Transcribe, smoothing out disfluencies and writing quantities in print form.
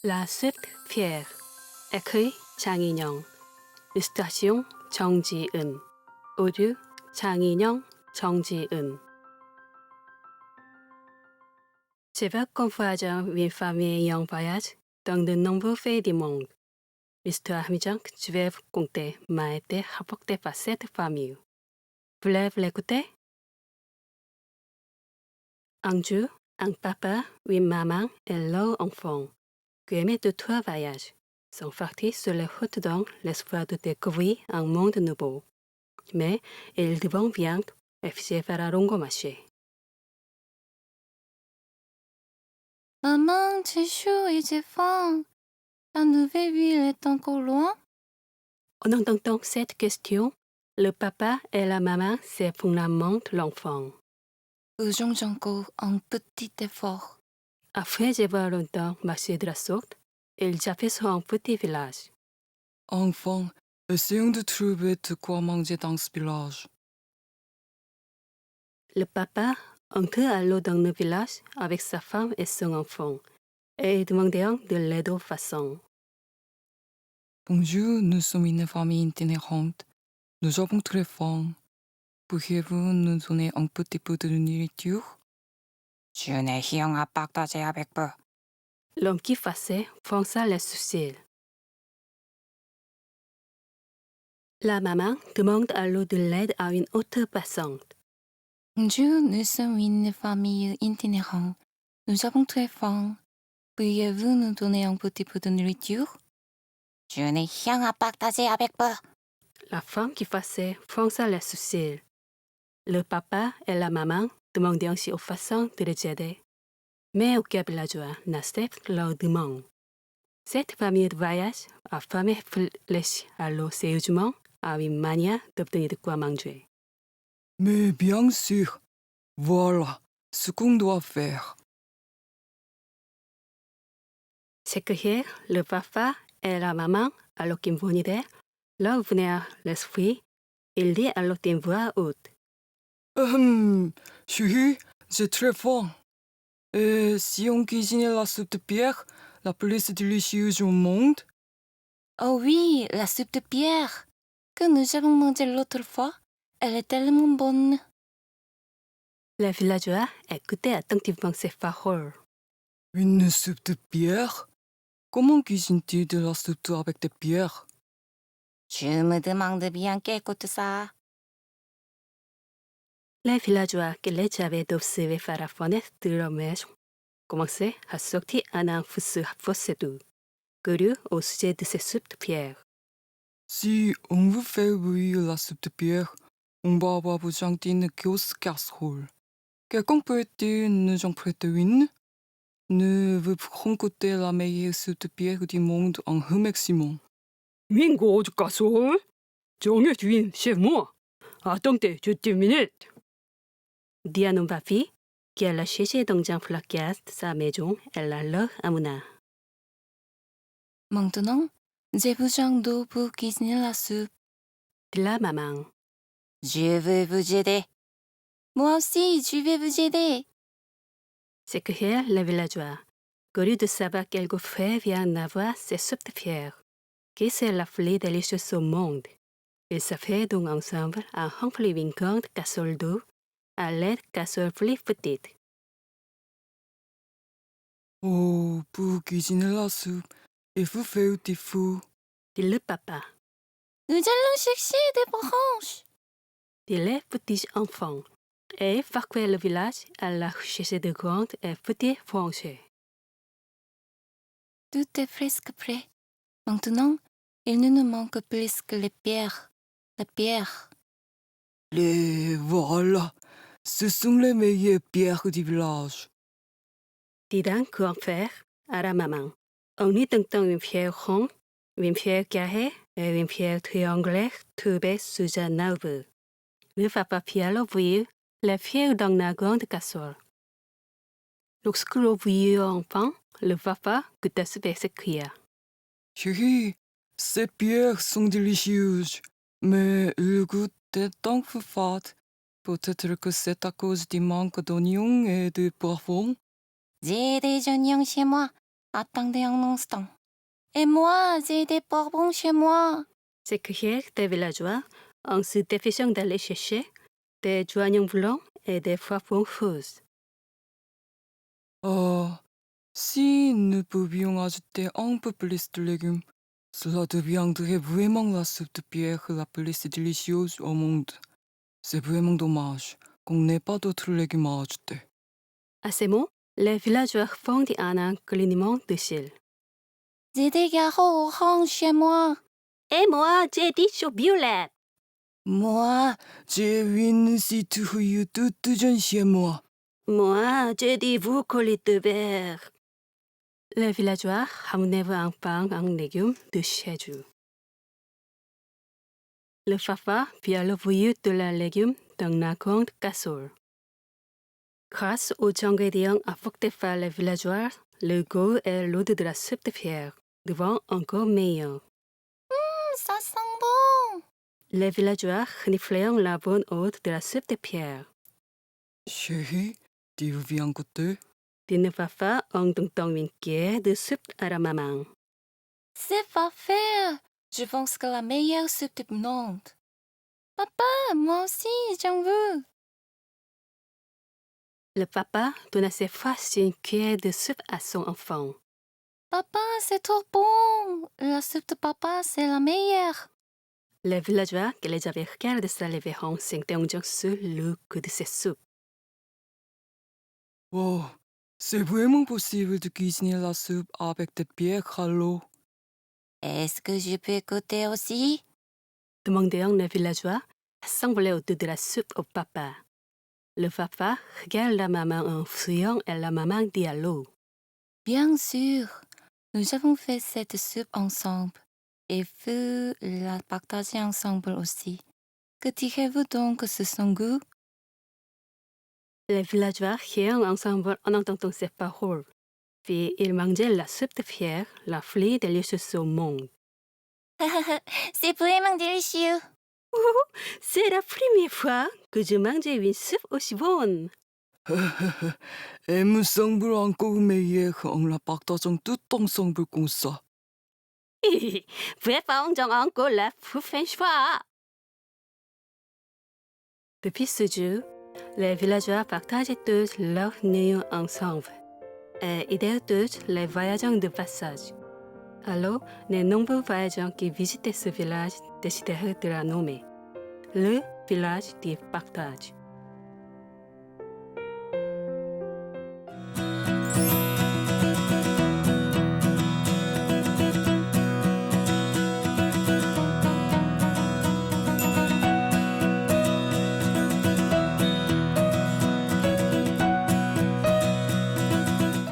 La Sept Pierre. Écrit 장인영. Illustration 정지은. Audio 장인영, 정지은. Je veux qu'on voyage une famille en voyage dans de nombreux pays du monde. L'histoire amusante que je vais vous conter m'a été rapportée par cette famille. Voulez-vous l'écouter? Un jour, un papa, une maman et leur enfant, qui aimaient de trois voyages, sont partis sur les routes dans l'espoir de découvrir un monde nouveau. Mais ils devaient bien efficer vers un long marché. Maman, j'ai chaud et j'ai faim. La nouvelle ville est encore loin? En entendant cette question, le papa et la maman se fondamentent l'enfant. Faisons encore un petit effort. Après avoir longtemps marché de la sorte, ils aperçoivent un petit village. Enfant, essayons de trouver de quoi manger dans ce village. Le papa entre alors dans le village avec sa femme et son enfant et demandèrent de l'aide aux façons. Bonjour, nous sommes une famille itinérante. Nous avons très faim. Pourriez-vous nous donner un petit peu de nourriture? 주은의 희영아 빡다제야 백부. L'homme qui faisait fonça les sourcils. La maman demande alors de l'aide à une autre passante. Bonjour, nous sommes une famille itinérante. Nous avons très faim. Pourriez-vous nous donner un petit peu de nourriture? 주은의 희영아 빡다제야 백부. La femme qui faisait fonça les sourcils. Le papa et la maman demandaient aussi aux façons de les aider. Mais aucun villageois n'accepte leur demande. Cette famille de voyage a famille réfléchi alors sérieusement à une manière d'obtenir de quoi manger. Mais bien sûr, voilà ce qu'on doit faire. C'est que hier, le papa et la maman, alors qu'ils venaient, leur venaient à l'esprit, il dit alors d'une voix haute. Chérie, j'ai très faim. Et si on cuisinait la soupe de pierre, la plus délicieuse au monde? Oh oui, la soupe de pierre que nous avons mangée l'autre fois. Elle est tellement bonne. Les villageois écoutaient attentivement ces paroles. Une soupe de pierre? Comment cuisine-t-il de la soupe avec des pierres? Je me demande bien qu'écoute ça. Les villageois qui les avaient observés par la fenêtre de leur maison commençaient à sortir un infus doux, curieux au sujet de ces soupes de pierre. Si on veut faire bouillir la soupe de pierre, on va avoir besoin d'une grosse casserole. Quelqu'un peut-il nous en prêter une? Nous voudrons goûter la meilleure soupe de pierre du monde en remerciement. Une grosse casserole? J'en ai une chez moi. Attendez juste 10 minutes. Dit un homme papy qui alla chercher dans la caisse de sa maison et la leur amena. Maintenant, j'ai besoin d'eau pour cuisiner la soupe. Dit la maman. Je veux vous aider. Moi aussi, je vais vous aider. C'est que hier, les villageois, curieux de savoir quel goût frais vient d'avoir ces soupes de pierre, qui c'est la plus délicieuse au monde. Ils s'affairent donc ensemble à remplir une grande casserole d'eau à l'aide de casseroles plus petites. Oh, pour cuisiner la soupe, il faut faire du four. Dit le papa. Nous allons chercher des branches. Dit les petits enfants. Et parcourir le village à la recherche de grandes et petites branches. Tout est presque prêt. Maintenant, il ne nous manque plus que les pierres. Les pierres. Les voilà, ce sont les meilleures pierres du village. Dit d'un grand-père à la maman. On y entend une pierre ronde, une pierre carrée et une pierre triangulaire trouvée sous un arbre. Le papa fit alors bouillir les pierres dans la grande casserole. Lorsque l'eau bouillit enfin, le papa goûta ce et s'écria. Chérie, ces pierres sont délicieuses, mais le goût est un peu fade. Peut-être que c'est à cause du manque d'oignons et de poivrons. J'ai des oignons chez moi. Attendez un instant. Et moi, j'ai des bonbons chez moi. S'écrièrent des villageois en se dépêchant d'aller chercher des joignons blancs et des poivrons roses. Si nous pouvions ajouter un peu plus de légumes, cela deviendrait vraiment la soupe de pierre la plus délicieuse au monde. C'est vraiment dommage qu'on n'ait pas d'autres légumes à ajouter. À ces mots, les villageois fondit en un clignement de cils. J'ai des carreaux orange chez moi. Et moi, j'ai dit choux violette. Moi, j'ai une citrouille toute jeune chez moi. Moi, j'ai dit brocoli de verre. Les villageois ramenèrent un pain en légumes de chez eux. Le papa via le bouillie de la légume dans la grande casserole. Grâce aux ingrédients apportés par les villageois, le goût et l'odeur de la soupe de pierre deviennent encore meilleurs. Ça sent bon. Les villageois reniflèrent la bonne odeur de la soupe de pierre. Chérie, tu viens goûter? Dit le papa en tentant une cuillère de soupe à la maman. C'est parfait. Je pense que la meilleure soupe du monde. Papa, moi aussi, j'en veux. Le papa donna cette fois-ci une cuillère de soupe à son enfant. Papa, c'est trop bon. La soupe de papa, c'est la meilleure. Les villageois qui les avaient regardés saliver s'interrogèrent sur le goût de cette soupe. Wow, c'est vraiment possible de cuisiner la soupe avec des pierres à l'eau. Est-ce que je peux goûter aussi? Demandèrent les villageois, assemblés autour de la soupe au papa. Le papa regarde la maman en fuyant et la maman dit à l'eau. Bien sûr. Nous avons fait cette soupe ensemble. Et vous la partagez ensemble aussi. Que direz-vous donc sur son goût? Les villageoisrirent ensemble en entendant ces paroles. Puis ils mangeaient la soupe de pierre, la plus délicieuse au monde. C'est vraiment délicieux. C'est la première fois que je mangeais une soupe aussi bonne. Elle me semble encore meilleure en la partageant tout ensemble comme ça. Préparons encore la prochaine fois. Depuis ce jour, les villageois partageaient tous leurs néons ensemble et aidaient tous les voyageurs de passage. Alors, les nombreux voyageurs qui visitaient ce village décidèrent de la nommer le village du partage.